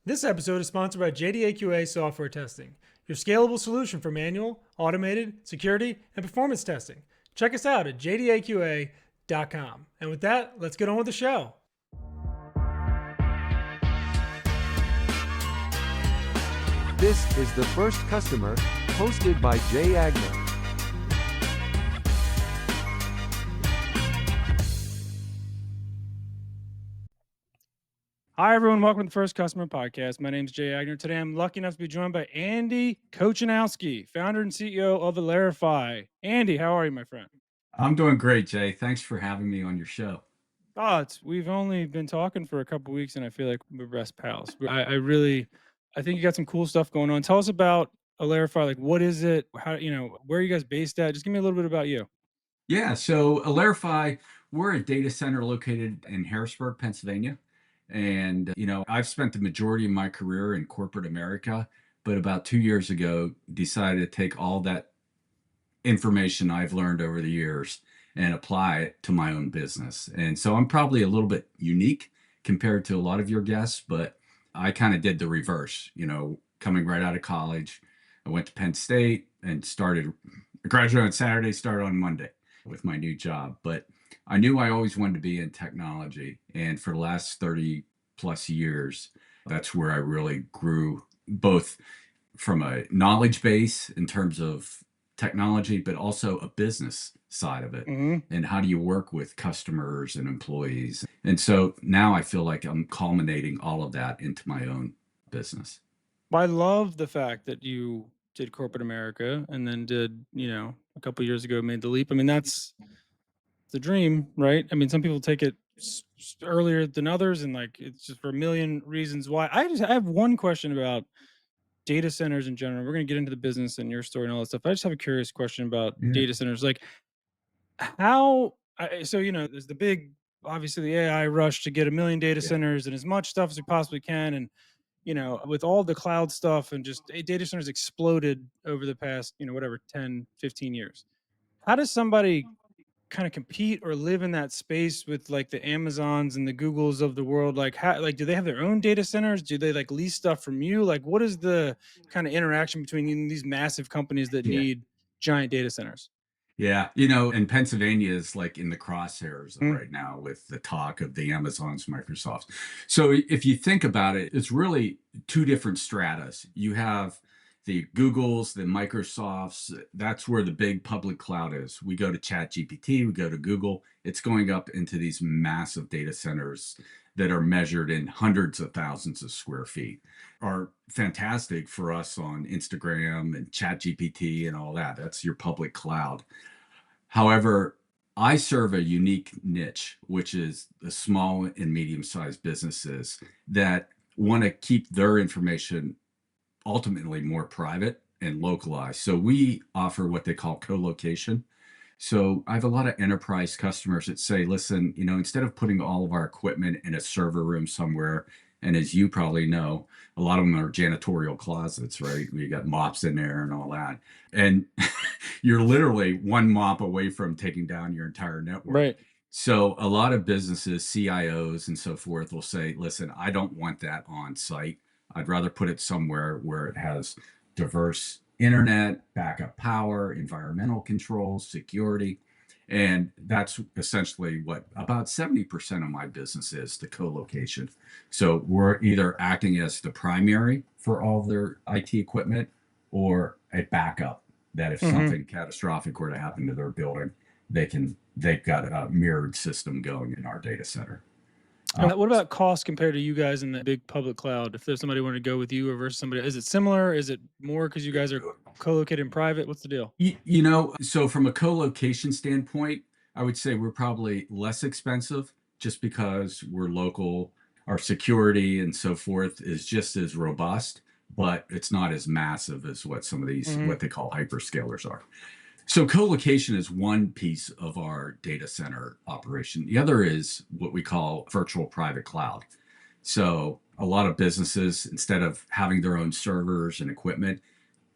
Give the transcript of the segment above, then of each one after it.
This episode is sponsored by JDAQA Software Testing, your scalable solution for manual, automated, security, and performance testing. Check us out at jdaqa.com. And with that, let's get on with the show. This is The First Customer, hosted by Jay Agnew. Hi, everyone. Welcome to the First Customer Podcast. My name is Jay Agnew. Today, I'm lucky enough to be joined by Andy Kochanowski, founder and CEO of Alerify. Andy, how are you, my friend? I'm doing great, Jay. Thanks for having me on your show. We've only been talking for a couple weeks, and I feel like we're best pals. I think you got some cool stuff going on. Tell us about Alerify. Like, what is it? How, where are you guys based at? Just give me a little bit about you. Yeah, so Alerify, we're a data center located in Harrisburg, Pennsylvania. And, I've spent the majority of my career in corporate America, but about 2 years ago, decided to take all that information I've learned over the years and apply it to my own business. And so I'm probably a little bit unique compared to a lot of your guests, but I kind of did the reverse, coming right out of college. I went to Penn State and graduated on Saturday, started on Monday with my new job. But I knew I always wanted to be in technology. And for the last 30 plus years, that's where I really grew, both from a knowledge base in terms of technology, but also a business side of it. Mm-hmm. And how do you work with customers and employees? And so now I feel like I'm culminating all of that into my own business. I love the fact that you did corporate America and then did, a couple years ago, made the leap. I mean, that's the dream, right? I mean, some people take it earlier than others, and like it's just for a million reasons why. I have one question about data centers in general. We're going to get into the business and your story and all that stuff. I just have a curious question about Yeah. data centers. Like, there's the big, obviously, the AI rush to get a million data Yeah. centers and as much stuff as we possibly can. And, with all the cloud stuff and just data centers exploded over the past, 10, 15 years. How does somebody kind of compete or live in that space with like the Amazons and the Googles of the world? Like, how, like, do they have their own data centers? Do they like lease stuff from you? Like, what is the kind of interaction between these massive companies that Yeah. need giant data centers? Yeah. And Pennsylvania is like in the crosshairs Mm. right now with the talk of the Amazons, Microsofts. So if you think about it, it's really two different stratas. You have the Googles, the Microsofts. That's where the big public cloud is. We go to ChatGPT, we go to Google. It's going up into these massive data centers that are measured in hundreds of thousands of square feet, are fantastic for us on Instagram and ChatGPT and all that. That's your public cloud. However, I serve a unique niche, which is the small and medium-sized businesses that want to keep their information ultimately more private and localized. So we offer what they call co-location. So I have a lot of enterprise customers that say, listen, instead of putting all of our equipment in a server room somewhere, and as you probably know, a lot of them are janitorial closets, right? You got mops in there and all that. And you're literally one mop away from taking down your entire network. Right. So a lot of businesses, CIOs and so forth will say, listen, I don't want that on site. I'd rather put it somewhere where it has diverse internet, backup power, environmental controls, security. And that's essentially what about 70% of my business is, the co-location. So we're either acting as the primary for all of their IT equipment or a backup that if something catastrophic were to happen to their building, they've got a mirrored system going in our data center. And what about cost compared to you guys in the big public cloud? If there's somebody wanted to go with you or versus somebody, is it similar? Is it more because you guys are co-located in private? What's the deal? So from a co-location standpoint, I would say we're probably less expensive just because we're local. Our security and so forth is just as robust, but it's not as massive as what some of these, what they call hyperscalers are. So co-location is one piece of our data center operation. The other is what we call virtual private cloud. So a lot of businesses, instead of having their own servers and equipment,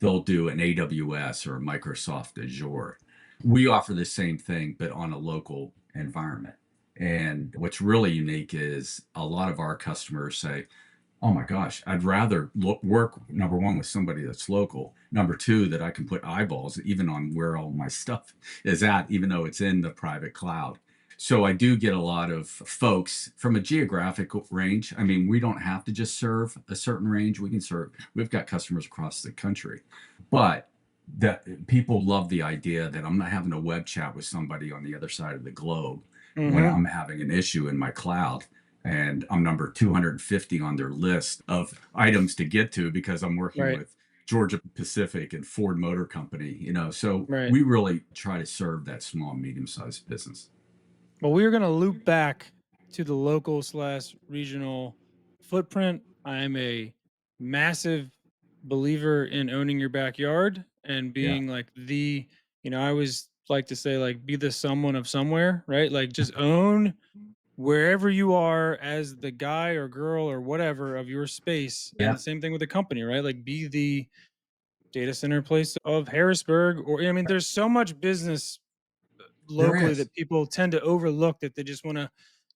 they'll do an AWS or a Microsoft Azure. We offer the same thing, but on a local environment. And what's really unique is a lot of our customers say, Oh my gosh, I'd rather work number one with somebody that's local. Number two, that I can put eyeballs even on where all my stuff is at, even though it's in the private cloud. So I do get a lot of folks from a geographic range. I mean, we don't have to just serve a certain range. We can serve, we've got customers across the country, but that people love the idea that I'm not having a web chat with somebody on the other side of the globe when Mm-hmm. I'm having an issue in my cloud and I'm number 250 on their list of items to get to because I'm working Right. with Georgia Pacific and Ford Motor Company, so Right. we really try to serve that small, medium-sized business. Well, we are going to loop back to the local slash regional footprint. I am a massive believer in owning your backyard and Yeah. being like I always like to say, like, be the someone of somewhere, right? Like, just own wherever you are as the guy or girl or whatever of your space. And Yeah. the same thing with the company, right? Like, be the data center place of Harrisburg. Or, I mean, there's so much business There locally is. that people tend to overlook, that they just want to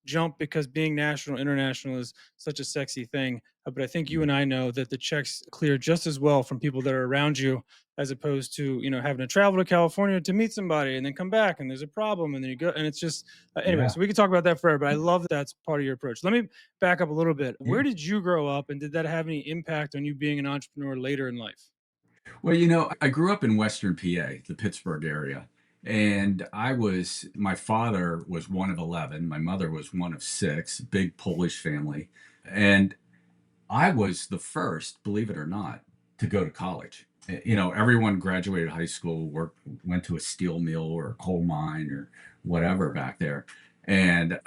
jump because being national, international is such a sexy thing. But I think you and I know that the checks clear just as well from people that are around you, as opposed to having to travel to California to meet somebody and then come back and there's a problem and then you go and it's just anyway. Yeah. So we can talk about that forever. But I love that that's part of your approach. Let me back up a little bit. Yeah. Where did you grow up, and did that have any impact on you being an entrepreneur later in life? Well, I grew up in Western PA, the Pittsburgh area. And my father was one of 11. My mother was one of six, big Polish family. And I was the first, believe it or not, to go to college. Everyone graduated high school, went to a steel mill or a coal mine or whatever back there. And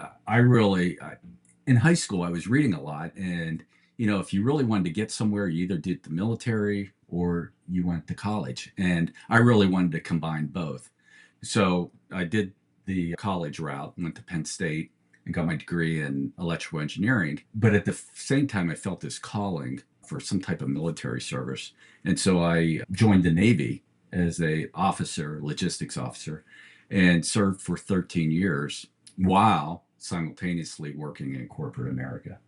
in high school, I was reading a lot. And, if you really wanted to get somewhere, you either did the military or you went to college. And I really wanted to combine both. So I did the college route, went to Penn State and got my degree in electrical engineering. But at the same time, I felt this calling for some type of military service. And so I joined the Navy as a officer, logistics officer, and served for 13 years while simultaneously working in corporate America.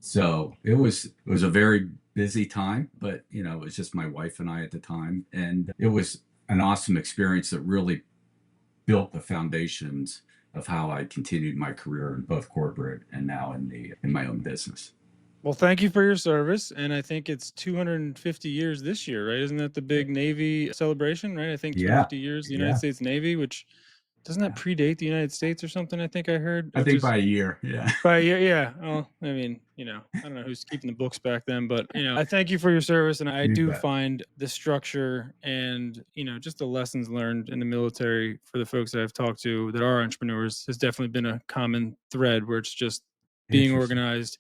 So it was a very busy time, but it was just my wife and I at the time. And it was an awesome experience that really built the foundations of how I continued my career in both corporate and now in my own business. Well, thank you for your service, and I think it's 250 years this year, right? Isn't that the big Navy celebration, right? I think Yeah, 250 years, the United yeah, States Navy, which doesn't that yeah. predate the United States or something? I think I heard, I which think is by a year. Yeah, but yeah, yeah. Well, I mean, I don't know who's keeping the books back then, but I thank you for your service, and I you do bet. find the structure and just the lessons learned in the military for the folks that I've talked to that are entrepreneurs has definitely been a common thread, where it's just being Interesting. organized,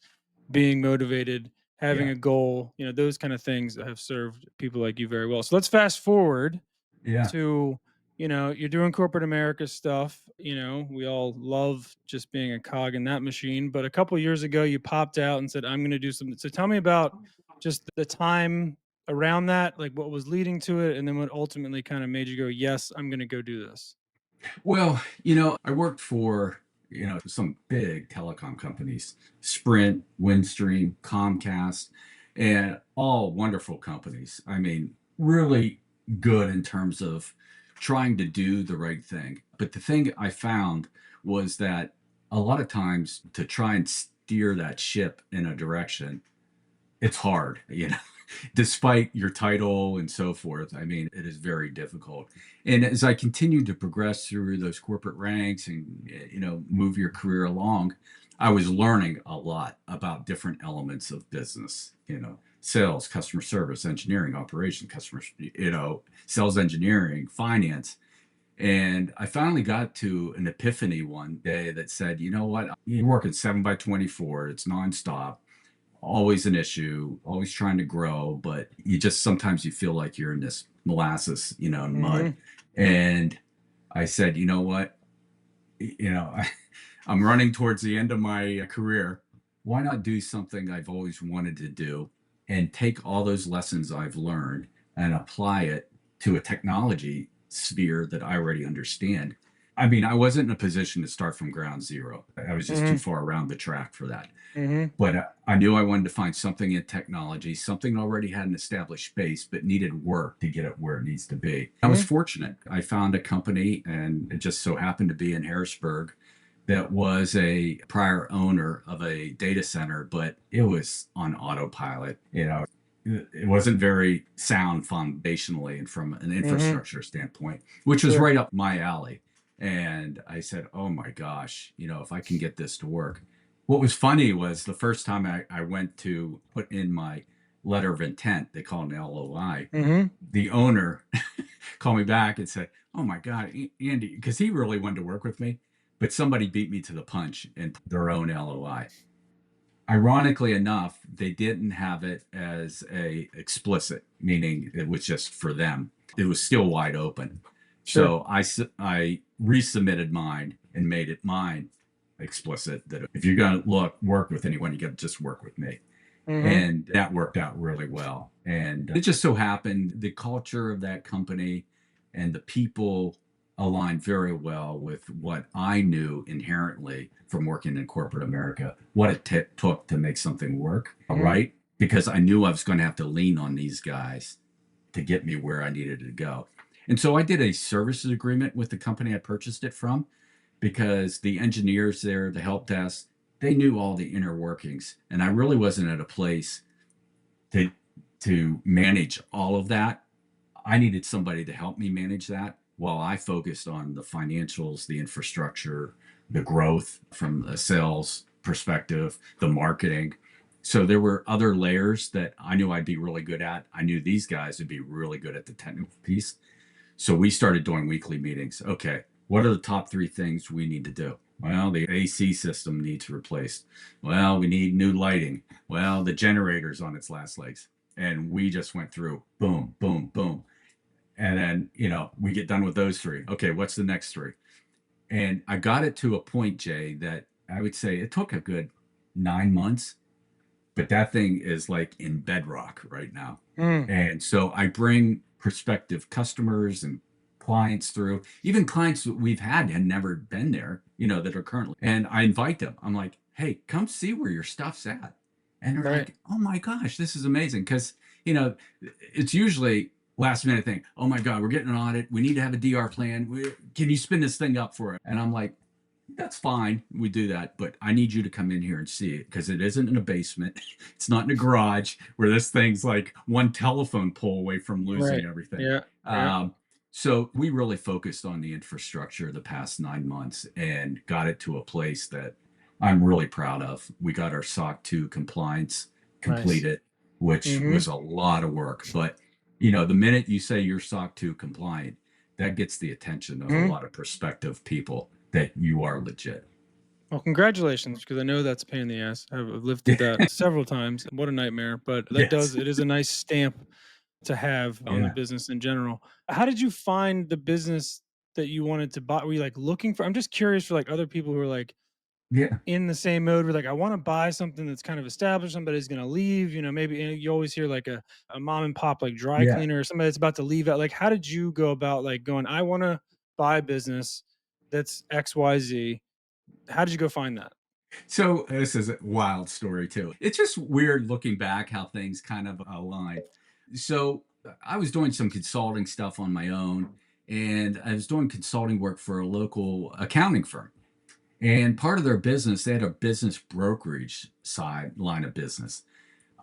being motivated, having Yeah, a goal, those kind of things that have served people like you very well. So let's fast forward yeah. to you're doing corporate America stuff. We all love just being a cog in that machine, but a couple years ago you popped out and said, I'm going to do something. So tell me about just the time around that, like what was leading to it, and then what ultimately kind of made you go, yes, I'm going to go do this. Well, I worked for, some big telecom companies, Sprint, Windstream, Comcast, and all wonderful companies. I mean, really good in terms of trying to do the right thing. But the thing I found was that a lot of times to try and steer that ship in a direction, it's hard, despite your title and so forth. I mean, it is very difficult. And as I continued to progress through those corporate ranks and, move your career along, I was learning a lot about different elements of business, sales, customer service, engineering, operation, sales engineering, finance. And I finally got to an epiphany one day that said, you know what? You're working 7 by 24, it's nonstop, always an issue, always trying to grow, but sometimes you feel like you're in this molasses, and mud. Hmm. And I said, you know what? I'm running towards the end of my career. Why not do something I've always wanted to do and take all those lessons I've learned and apply it to a technology sphere that I already understand? I mean, I wasn't in a position to start from ground zero. I was just too Mhm. far around the track for that. Mhm. But I knew I wanted to find something in technology, something that already had an established base, but needed work to get it where it needs to be. I was Mhm. fortunate. I found a company, and it just so happened to be in Harrisburg, that was a prior owner of a data center, but it was on autopilot. It wasn't very sound foundationally and from an Mhm. infrastructure standpoint, which was Sure. right up my alley. And I said, oh my gosh, if I can get this to work. What was funny was the first time I went to put in my letter of intent, they call it an LOI, Mhm. the owner called me back and said, oh my God, Andy, because he really wanted to work with me, but somebody beat me to the punch and put their own LOI. Ironically enough, they didn't have it as a explicit, meaning it was just for them. It was still wide open. Sure. So I resubmitted mine and made it mine explicit that if you're going to work with anyone, you got to just work with me. Mhm. And that worked out really well. And it just so happened the culture of that company and the people aligned very well with what I knew inherently from working in corporate America, what it took to make something work, Mhm. right? Because I knew I was going to have to lean on these guys to get me where I needed to go. And so I did a services agreement with the company I purchased it from because the engineers there, the help desk, they knew all the inner workings. And I really wasn't at a place to manage all of that. I needed somebody to help me manage that while I focused on the financials, the infrastructure, the growth from a sales perspective, the marketing. So there were other layers that I knew I'd be really good at. I knew these guys would be really good at the technical piece. So we started doing weekly meetings. Okay, what are the top three things we need to do? Well, the AC system needs replaced. Well, we need new lighting. Well, the generator's on its last legs. And we just went through boom, boom, boom. And then, we get done with those three. Okay, what's the next three? And I got it to a point, Jay, that I would say it took a good 9 months, but that thing is like in bedrock right now. Mm. And so I bring prospective customers and clients through, even clients that we've had never been there, that are currently, and I invite them. I'm like, hey, come see where your stuff's at. And they're Right. like, oh my gosh, this is amazing. Cause, it's usually last minute thing. Oh my God, we're getting an audit. We need to have a DR plan. Can you spin this thing up for it? And I'm like, that's fine. We do that, but I need you to come in here and see it because it isn't in a basement. It's not in a garage where this thing's like one telephone pole away from losing Right. everything. Yeah. Yeah. Um, so we really focused on the infrastructure the past 9 months and got it to a place that I'm really proud of. We got our SOC 2 compliance Nice. completed, which Mhm. was a lot of work. But the minute you say you're SOC 2 compliant, that gets the attention of a Mhm. lot of prospective people that you are legit. Well, congratulations, because I know that's a pain in the ass. I've lived through that several times. What a nightmare, but Yes. it is a nice stamp to have on the Yeah. business in general. How did you find the business that you wanted to buy? Were you like looking for, I'm just curious for like other people who are like Yeah. in the same mode where like I want to buy something that's kind of established, somebody's gonna leave, maybe you always hear like a mom and pop like dry Yeah. cleaner or somebody that's about to leave out. Like, how did you go about like going, I want to buy a business that's XYZ? How did you go find that? So this is a wild story too. It's just weird looking back how things kind of align. So I was doing some consulting stuff on my own, and I was doing consulting work for a local accounting firm. And part of their business, they had a business brokerage side line of business.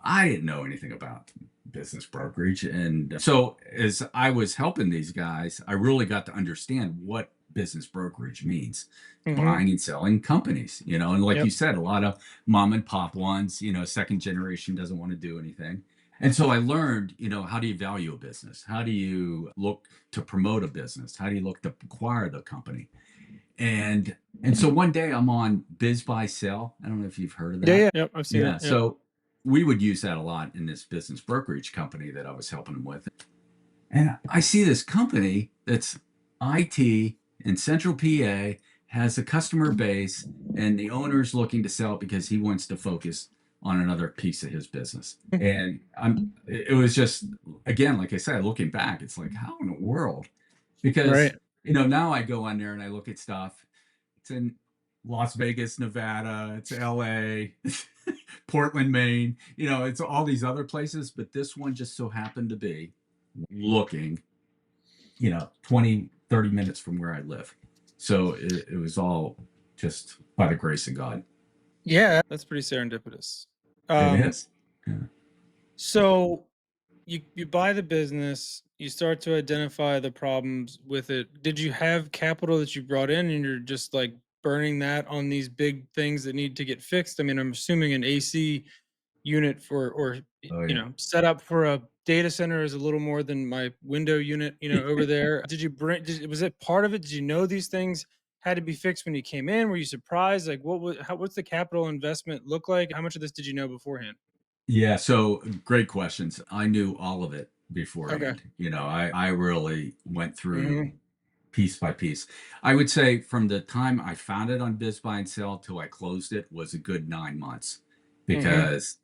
I didn't know anything about business brokerage. And so as I was helping these guys, I really got to understand what business brokerage means, Mhm. buying and selling companies, and like Yep. you said, a lot of mom and pop ones, second generation doesn't want to do anything. And so I learned, how do you value a business? How do you look to promote a business? How do you look to acquire the company? And so one day I'm on Biz Buy Sell. I don't know if you've heard of Yeah, that. yeah. Yep, I've seen it. Yeah. Yep. So we would use that a lot in this business brokerage company that I was helping them with. And I see this company that's IT in Central PA, has a customer base, and the owner's looking to sell it because he wants to focus on another piece of his business. And it was just, again, like I said, looking back, it's like, how in the world? Because Right. now I go on there and I look at stuff. It's in Las Vegas, Nevada, it's LA, Portland, Maine, it's all these other places, but this one just so happened to be looking, 20, 30 minutes from where I live. So it was all just by the grace of God. Yeah, that's pretty serendipitous. It Um, is. Yeah. so you buy the business, you start to identify the problems with it. Did you have capital that you brought in and you're just like burning that on these big things that need to get fixed? I mean, I'm assuming an AC unit for or Oh, yeah. set up for a data center is a little more than my window unit, over there. Was it part of it? Did you know these things had to be fixed when you came in? Were you surprised? Like what's the capital investment look like? How much of this did you know beforehand? Yeah, so great questions. I knew all of it Okay. beforehand. I really went through Hmm. piece by piece. I would say from the time I found it on Biz Buy and Sell till I closed it was a good 9 months Hmm. because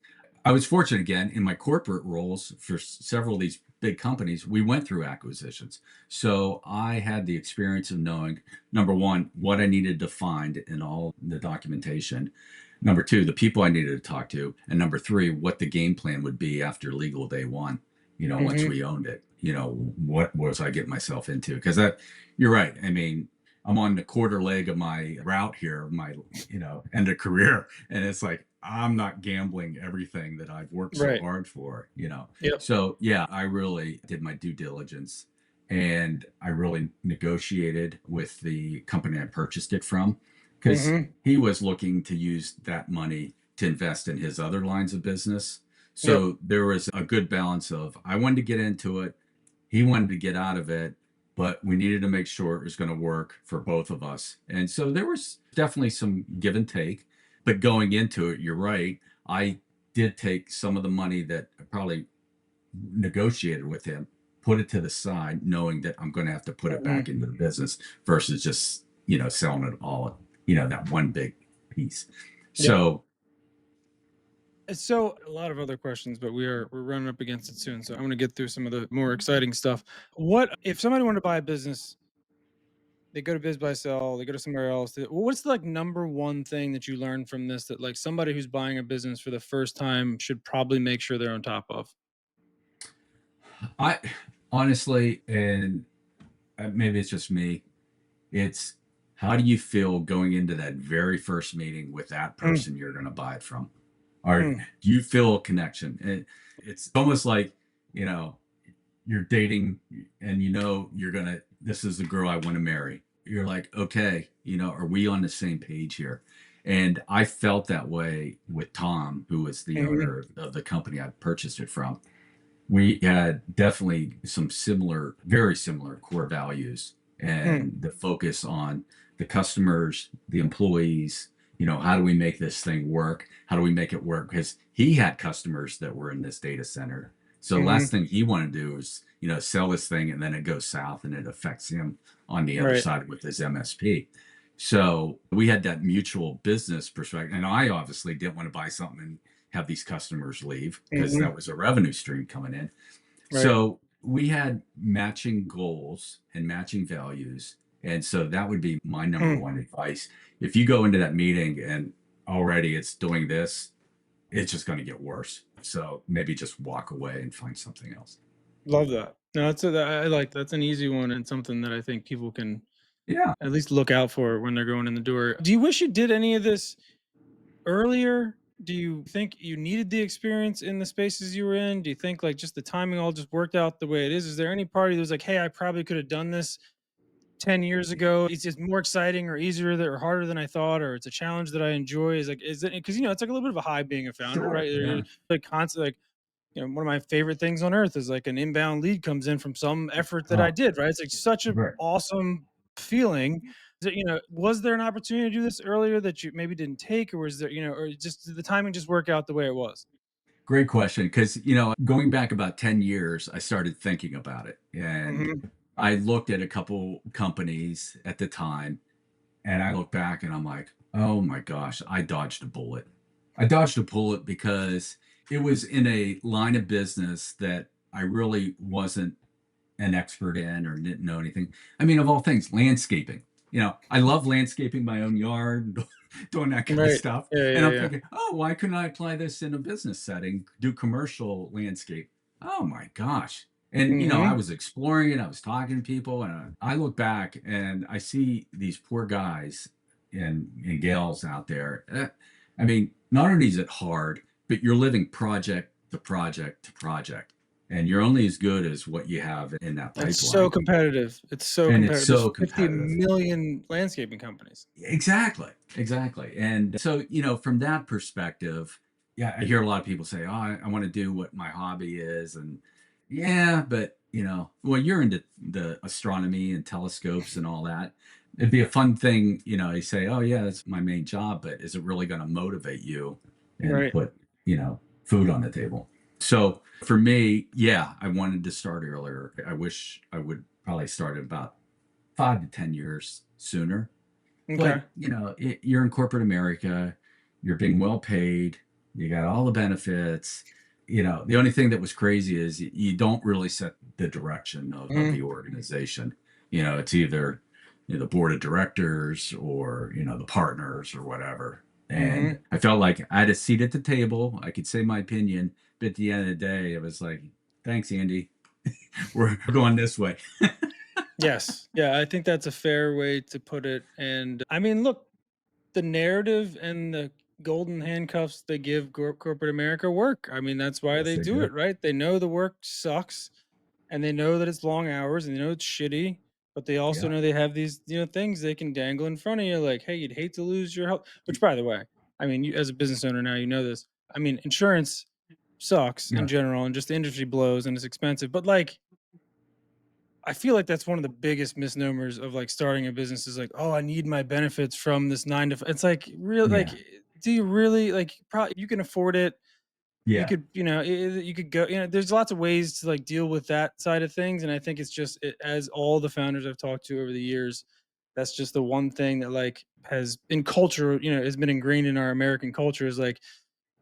I was fortunate again in my corporate roles for several of these big companies. We went through acquisitions. So I had the experience of knowing number one, what I needed to find in all the documentation. Number two, the people I needed to talk to. And number three, what the game plan would be after legal day one, once Hmm. we owned it. What was I getting myself into? Because you're right. I mean, I'm on the quarter leg of my route here, my end of career, and it's like I'm not gambling everything that I've worked so Right. hard for. Yep. So yeah, I really did my due diligence, and I really negotiated with the company I purchased it from, because Hmm. he was looking to use that money to invest in his other lines of business. Yep. So there was a good balance of I wanted to get into it, he wanted to get out of it, but we needed to make sure it was going to work for both of us. And so there was definitely some give and take. But going into it, you're right. I did take some of the money that I probably negotiated with him, put it to the side, knowing that I'm going to have to put it back Hmm. into the business versus just, selling it all, that one big piece. Yep. So So a lot of other questions, but we're running up against it soon. So I'm gonna get through some of the more exciting stuff. What if somebody wanted to buy a business? They go to Biz Buy Sell, they go to somewhere else. What's the like number one thing that you learned from this that like somebody who's buying a business for the first time should probably make sure they're on top of? I honestly, and maybe it's just me, it's how do you feel going into that very first meeting with that Mm, person you're going to buy it from? Or mm, do you feel a connection? It's almost like, you know, you're dating and you're going to, this is the girl I want to marry. You're like, okay, are we on the same page here? And I felt that way with Tom, who was the mhm, owner of the company I purchased it from. We had definitely some similar, very similar core values mm, and the focus on the customers, the employees, how do we make this thing work? How do we make it work? Because he had customers that were in this data center. So the last mhm. thing he wanted to do is, sell this thing and then it goes south and it affects him on the other Right. side with his MSP. So we had that mutual business perspective. And I obviously didn't want to buy something and have these customers leave because Mhm. that was a revenue stream coming in. Right. So we had matching goals and matching values. And so that would be my number Mm. one advice. If you go into that meeting and already it's doing this, it's just going to get worse. So maybe just walk away and find something else. Love that. No, I like that's an easy one and something that I think people can Yeah. at least look out for when they're going in the door. Do you wish you did any of this earlier? Do you think you needed the experience in the spaces you were in? Do you think like just the timing all just worked out the way it is? Is there any party that was like, hey, I probably could have done this 10 years ago? It's just more exciting or easier or harder than I thought, or it's a challenge that I enjoy? Is like, is it because it's like a little bit of a high being a founder, Sure. right? You're Yeah. like constantly like, one of my favorite things on earth is like an inbound lead comes in from some effort that I Oh, did, right? It's like such an right. awesome feeling. That, was there an opportunity to do this earlier that you maybe didn't take, or was there, or just did the timing just work out the way it was? Great question. Because, going back about 10 years, I started thinking about it. And Hmm. I looked at a couple companies at the time. And I look back and I'm like, oh my gosh, I dodged a bullet. I dodged a bullet because it was in a line of business that I really wasn't an expert in or didn't know anything. I mean, of all things, landscaping. I love landscaping my own yard, doing that kind of Right. stuff. Yeah, And yeah, I'm yeah. thinking, oh, why couldn't I apply this in a business setting, do commercial landscape? Oh my gosh. And, I Mhm. was exploring it. I was talking to people, and I look back and I see these poor guys and gals out there. I mean, not only is it hard, but you're living project to project to project, and you're only as good as what you have in that It's so pipeline. competitive. It's so And it's competitive. There's so 50 competitive. million landscaping companies. Exactly, exactly. And so, from that perspective, yeah, I hear a lot of people say, "Oh, I want to do what my hobby is," and yeah, but well, you're into the astronomy and telescopes and all that. It'd be a fun thing, you say, "Oh, yeah, that's my main job," but is it really going to motivate you and Right. put, food on the table? So for me, yeah, I wanted to start earlier. I wish I would probably start about 5 to 10 years sooner, Okay. but you're in corporate America, you're being well paid, you got all the benefits. The only thing that was crazy is you don't really set the direction of Mhm. the organization. It's either the board of directors or the partners or whatever. And Mhm. I felt like I had a seat at the table. I could say my opinion, but at the end of the day, it was like, thanks, Andy. We're going this way. Yes. Yeah, I think that's a fair way to put it. And I mean, look, the narrative and the golden handcuffs they give corporate America work. I mean, that's why Yes, they they do do. it, right? They know the work sucks and they know that it's long hours and they know it's shitty, but they also Yeah. know they have these, things they can dangle in front of you like, "Hey, you'd hate to lose your health," which by the way, I mean, you as a business owner now, you know this. I mean, insurance sucks in Yeah. general and just the industry blows and it's expensive, but like I feel like that's one of the biggest misnomers of like starting a business is like, oh, I need my benefits from this 9 to 5. It's like, real, like, Yeah. do you really like? Probably you can afford it. You Yeah. could, you could go. There's lots of ways to like deal with that side of things, and I think it's just as all the founders I've talked to over the years, that's just the one thing that like has in culture, has been ingrained in our American culture is like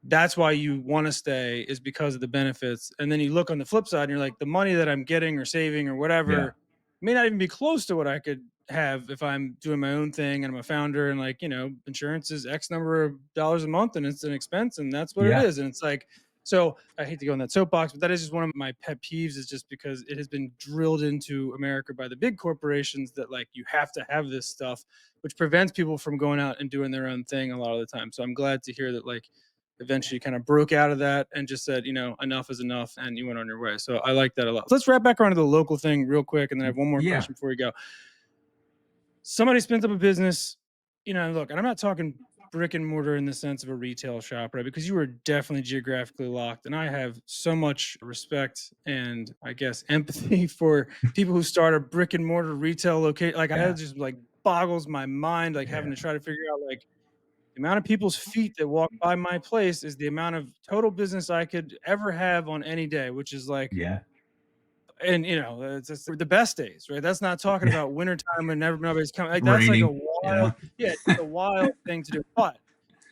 that's why you want to stay is because of the benefits. And then you look on the flip side and you're like, the money that I'm getting or saving or Yeah. whatever may not even be close to what I could have if I'm doing my own thing and I'm a founder and like, insurance is X number of dollars a month and it's an expense and that's what it Yeah. is. And it's like, so I hate to go in that soapbox, but that is just one of my pet peeves is just because it has been drilled into America by the big corporations that like you have to have this stuff, which prevents people from going out and doing their own thing a lot of the time. So I'm glad to hear that like eventually kind of broke out of that and just said, enough is enough, and you went on your way. So I like that a lot. So let's wrap back around to the local thing real quick, and then I have one more Yeah. question before we go. Somebody spins up a business, look, and I'm not talking brick and mortar in the sense of a retail shop, right? Because you are definitely geographically locked. And I have so much respect and I guess empathy for people who start a brick and mortar retail location. Like I Yeah. just like boggles my mind, like having Yeah. to try to figure out like the amount of people's feet that walk by my place is the amount of total business I could ever have on any day, which is like, Yeah. and it's just the best days, right? That's not talking Yeah. about wintertime when nobody's coming. Like that's like a Raining. wild, Yeah. yeah, it's a wild thing to do. But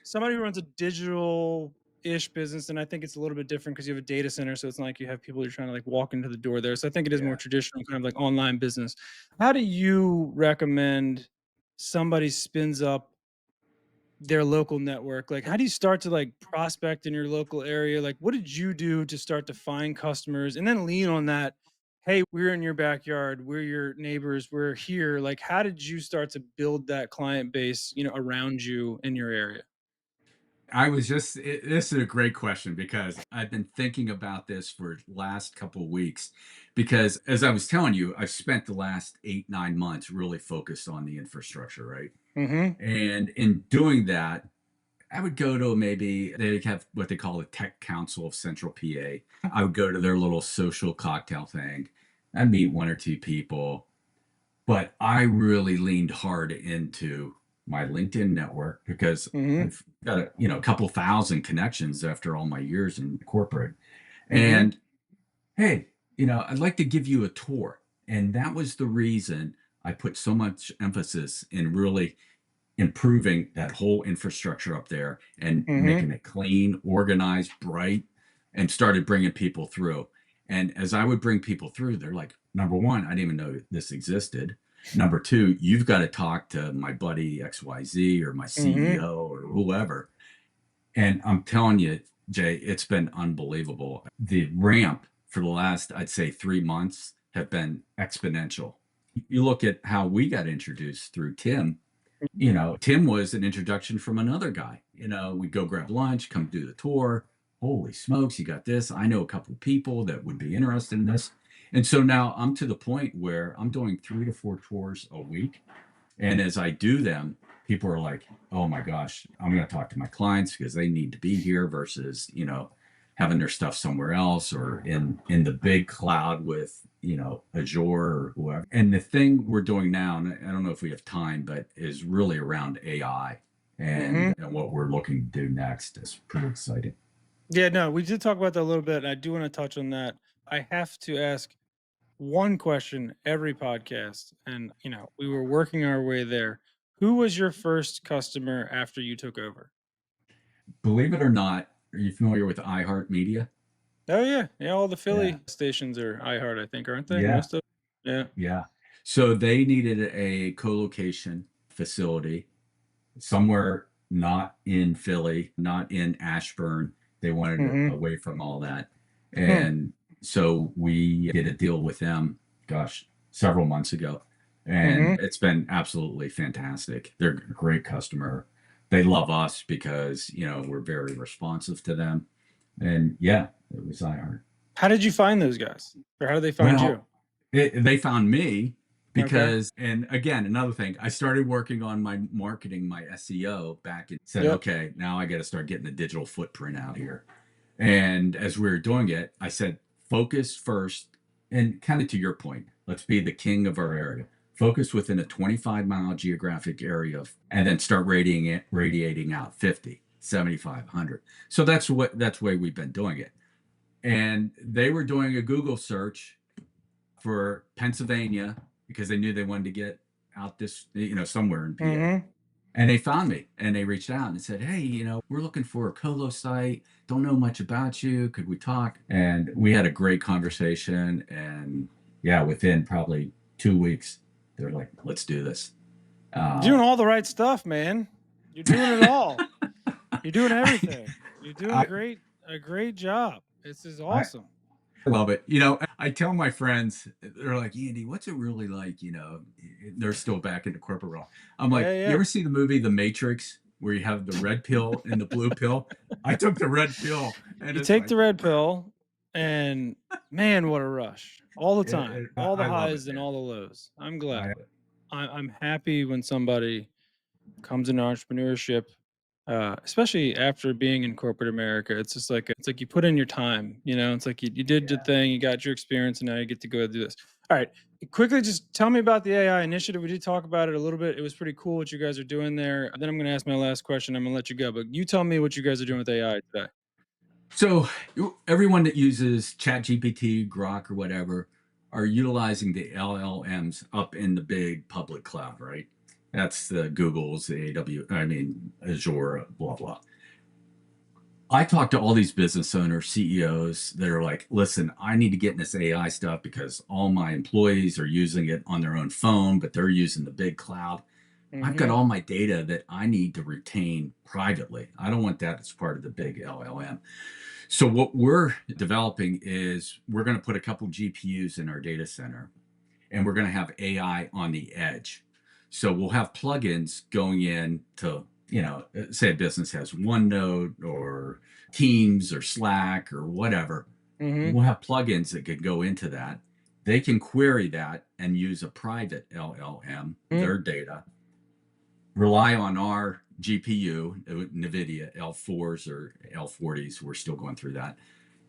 somebody who runs a digital ish business, and I think it's a little bit different because you have a data center, so it's not like you have people you're trying to like walk into the door there. So I think it is more Yeah. traditional, kind of like online business. How do you recommend somebody spins up their local network? Like, how do you start to like prospect in your local area? Like, what did you do to start to find customers and then lean on that? Hey, we're in your backyard, we're your neighbors, we're here. Like, how did you start to build that client base, around you in your area? This is a great question because I've been thinking about this for the last couple of weeks. Because as I was telling you, I've spent the last 8, 9 months really focused on the infrastructure, right? Mm-hmm. And in doing that, I would go to maybe they have what they call the Tech Council of Central PA. I would go to their little social cocktail thing. I'd meet one or two people, but I really leaned hard into my LinkedIn network because Mm-hmm. I've got a couple thousand connections after all my years in corporate. Mm-hmm. And hey, I'd like to give you a tour. And that was the reason I put so much emphasis in really improving that whole infrastructure up there and Mm-hmm. making it clean, organized, bright, and started bringing people through. And as I would bring people through, they're like, number one, I didn't even know this existed. Number two, you've got to talk to my buddy XYZ or my Mhm. CEO or whoever. And I'm telling you, Jay, it's been unbelievable. The ramp for the last, I'd say, 3 months have been exponential. You look at how we got introduced through Tim. Tim was an introduction from another guy. We'd go grab lunch, come do the tour. Holy smokes, you got this. I know a couple of people that would be interested in this. And so now I'm to the point where I'm doing 3 to 4 tours a week. And as I do them, people are like, oh my gosh, I'm going to talk to my clients because they need to be here versus, having their stuff somewhere else or in the big cloud with, Azure or whoever. And the thing we're doing now, and I don't know if we have time, but is really around AI Mhm. and what we're looking to do next is pretty exciting. Yeah, no, we did talk about that a little bit, and I do wanna touch on that. I have to ask one question every podcast, and, we were working our way there. Who was your first customer after you took over? Believe it or not, are you familiar with iHeart Media? Oh, yeah. Yeah, all the Yeah. Philly stations are iHeart, I think, aren't they? Yeah. Most of Yeah. Yeah. So they needed a co-location facility somewhere not in Philly, not in Ashburn. They wanted it Mhm. away from all that. Hmm. And so we did a deal with them, gosh, several months ago. And Mhm. it's been absolutely fantastic. They're a great customer. They love us because, we're very responsive to them. And yeah, it was iHeart. How did you find those guys? Or how did they find Well, you? they found me Okay. because, and again, another thing, I started working on my marketing, my SEO back and said, Yep. okay, now I got to start getting the digital footprint out here. And as we were doing it, I said, focus first. And kind of to your point, let's be the king of our area. Focus within a 25-mile geographic area and then start radiating out 50, 75, 100. So that's the way we've been doing it. And they were doing a Google search for Pennsylvania because they knew they wanted to get out this, somewhere in PA. Mhm. And they found me and they reached out and said, hey, we're looking for a colo site. Don't know much about you. Could we talk? And we had a great conversation. And yeah, within probably 2 weeks, they're like, let's do this. You're Uh, doing all the right stuff, man. You're doing it all. You're doing everything. You're doing I, a great job. This is I, awesome. I love it. I tell my friends, they're like, Andy, what's it really like? They're still back in the corporate world. I'm Yeah, like, you yeah. ever see the movie The Matrix where you have the red pill and the blue pill? I took the red pill and You it's take like, the red pill, and man, what a rush. All the time. All the I love it, highs and man. all the lows. I'm glad. I, I'm happy when somebody comes into entrepreneurship, especially after being in corporate America. It's just like you put in your time. It's like you did the yeah. thing, you got your experience, and now you get to go do this. All right, quickly, just tell me about the AI initiative. We did talk about it a little bit. It was pretty cool what you guys are doing there. Then I'm going to ask my last question. I'm going to let you go, but you tell me what you guys are doing with AI today. So everyone that uses ChatGPT, Grok, or whatever are utilizing the LLMs up in the big public cloud, right? That's the Google's, the Azure, blah, blah. I talk to all these business owners, CEOs that are like, listen, I need to get in this AI stuff because all my employees are using it on their own phone, but they're using the big cloud. I've got Mm-hmm. all my data that I need to retain privately. I don't want that as part of the big LLM. So what we're developing is we're going to put a couple GPUs in our data center and we're going to have AI on the edge. So we'll have plugins going in to, say a business has OneNote or Teams or Slack or whatever. Mm-hmm. We'll have plugins that could go into that. They can query that and use a private LLM, Mm-hmm. their data, rely on our GPU, NVIDIA L4s or L40s. We're still going through that,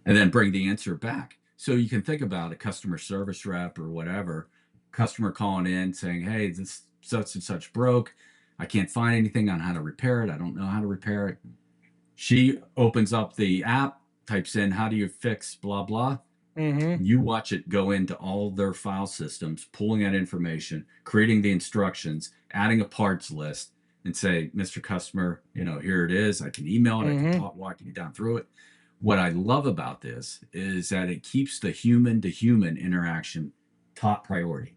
and then bring the answer back. So you can think about a customer service rep or whatever, customer calling in saying, hey, this such and such broke. I can't find anything on how to repair it. I don't know how to repair it. She opens up the app, types in, how do you fix blah, blah. Mm-hmm. You watch it go into all their file systems, pulling that information, creating the instructions, adding a parts list, and say, Mr. Customer, here it is. I can email it. I can Mm-hmm. walk you down through it. What I love about this is that it keeps the human to human interaction top priority.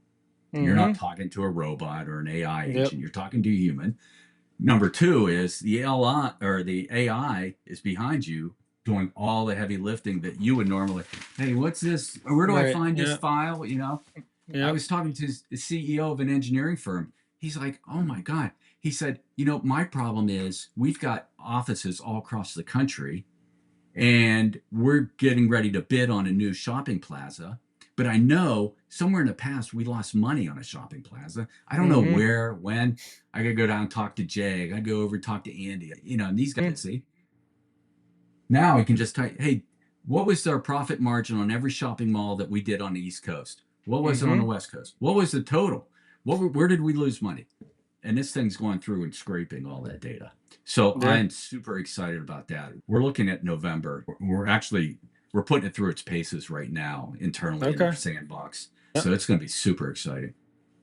You're not Mhm. talking to a robot or an AI Yep. agent. You're talking to a human. Number two is the LI or the AI is behind you doing all the heavy lifting that you would normally. Hey, what's this? Where do I Right. find this Yep. file? I Yep. was talking to the CEO of an engineering firm. He's like, oh my God. He said, my problem is we've got offices all across the country and we're getting ready to bid on a new shopping plaza. But I know somewhere in the past we lost money on a shopping plaza. I don't know Mhm. where, when. I gotta go down and talk to Jay. I gotta go over and talk to Andy. And these guys Mm. busy. Now I can just type, hey, what was our profit margin on every shopping mall that we did on the East Coast? What was it on the Mhm. West Coast? What was the total? Where did we lose money? And this thing's going through and scraping all that data. So Yeah. I'm super excited about that. We're looking at November. We're putting it through its paces right now internally in our Okay. sandbox. Yep. So it's going to be super exciting.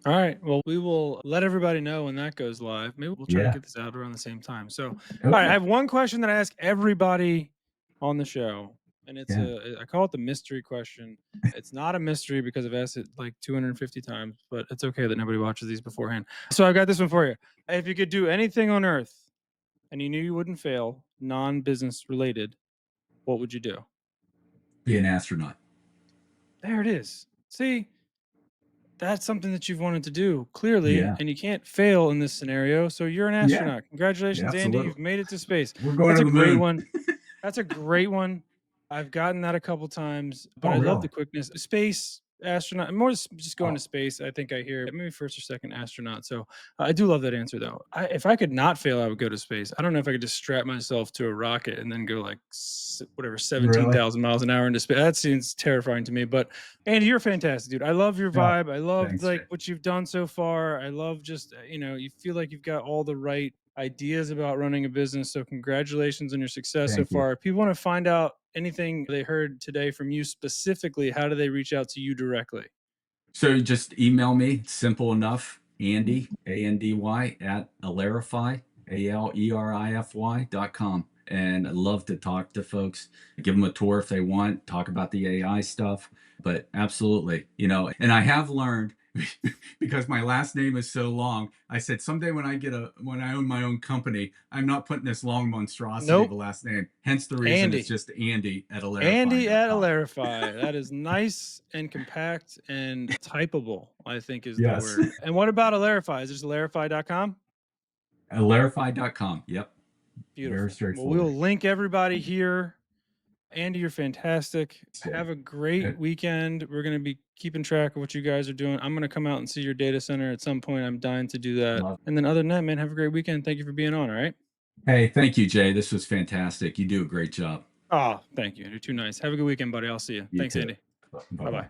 All right. Well, we will let everybody know when that goes live. Maybe we'll try to Yeah. get this out around the same time. So, all right, I Okay. have one question that I ask everybody on the show, and Yeah. I call it the mystery question. It's not a mystery because I've asked it like 250 times, but it's okay that nobody watches these beforehand. So I've got this one for you. If you could do anything on earth and you knew you wouldn't fail, non-business related, what would you do? Be an astronaut. There it is. See, that's something that you've wanted to do clearly, Yeah. and you can't fail in this scenario. So you're an Yeah. astronaut. Congratulations, Andy. Absolutely. You've made it to space. We're going That's to a the great moon. one. That's a great one. I've gotten that a couple times, but Oh, I love really? the quickness. Space astronaut, more just going to Oh, space. I think I hear maybe first or second astronaut. So I do love that answer though. If I could not fail, I would go to space. I don't know if I could just strap myself to a rocket and then go like whatever really? 17,000 miles an hour into space. That seems terrifying to me. But Andy, you're fantastic, dude. I love your Oh, vibe. I love thanks, like Jay. what you've done so far. I love just you feel like you've got all the right ideas about running a business. So congratulations on your success so Thank you. far. If people want to find out anything they heard today from you specifically, how do they reach out to you directly? So just email me. Simple enough. Andy, Andy, at Alerify, Alerify.com. And I love to talk to folks, give them a tour if they want, talk about the AI stuff. But absolutely, and I have learned because my last name is so long. I said someday when I own my own company, I'm not putting this long monstrosity of a Nope. last name. Hence the reason it's Andy. just Andy at Andy at Alerify.com. Alerify. That is nice and compact and typable, I think is the Yes. word. And what about Alerify? Is it just alerify.com? Alerify.com. Yep. Very Beautiful. Well, we straightforward. will link everybody here. Andy, you're fantastic. Say. Have a great weekend. We're going to be keeping track of what you guys are doing. I'm going to come out and see your data center at some point. I'm dying to do that. Love. And then, other than that, man, have a great weekend. Thank you for being on. All right. Hey, thank you, Jay. This was fantastic. You do a great job. Oh, thank you. You're too nice. Have a good weekend, buddy. I'll see you. You Thanks, too. Andy. Bye Bye bye. bye.